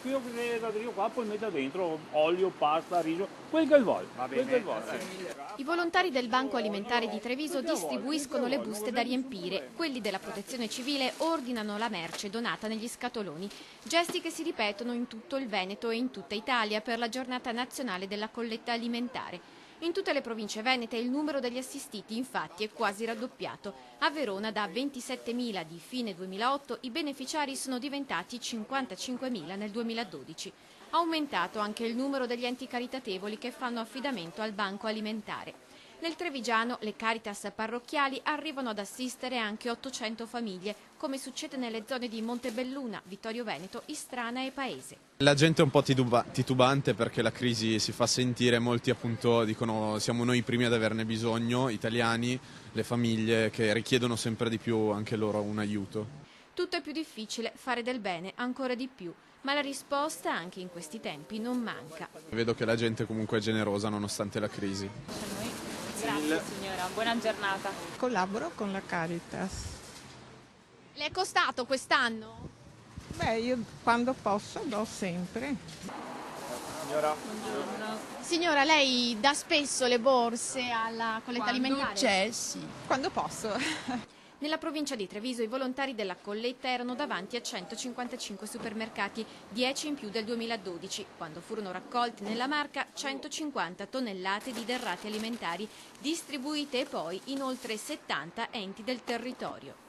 qui ho creato io qua, poi metto dentro olio, pasta, riso, quel che vuoi. Va bene, quel che vuoi. I volontari del Banco Alimentare di Treviso distribuiscono le buste da riempire. Quelli della Protezione Civile ordinano la merce donata negli scatoloni. Gesti che si ripetono in tutto il Veneto e in tutta Italia per la giornata nazionale della colletta alimentare. In tutte le province venete il numero degli assistiti infatti è quasi raddoppiato. A Verona da 27.000 di fine 2008 i beneficiari sono diventati 55.000 nel 2012. Ha aumentato anche il numero degli enti caritatevoli che fanno affidamento al Banco Alimentare. Nel Trevigiano le Caritas parrocchiali arrivano ad assistere anche 800 famiglie, come succede nelle zone di Montebelluna, Vittorio Veneto, Istrana e Paese. La gente è un po' titubante perché la crisi si fa sentire, molti appunto dicono siamo noi i primi ad averne bisogno, italiani, le famiglie che richiedono sempre di più anche loro un aiuto. Tutto è più difficile, fare del bene ancora di più, ma la risposta anche in questi tempi non manca. Vedo che la gente comunque è generosa nonostante la crisi. Grazie signora, buona giornata. Collaboro con la Caritas. Le è costato quest'anno? Beh, io quando posso do sempre. Signora. Signora, lei dà spesso le borse alla colletta alimentare? C'è, sì. Quando posso. Nella provincia di Treviso i volontari della colletta erano davanti a 155 supermercati, 10 in più del 2012, quando furono raccolti nella Marca 150 tonnellate di derrate alimentari, distribuite poi in oltre 70 enti del territorio.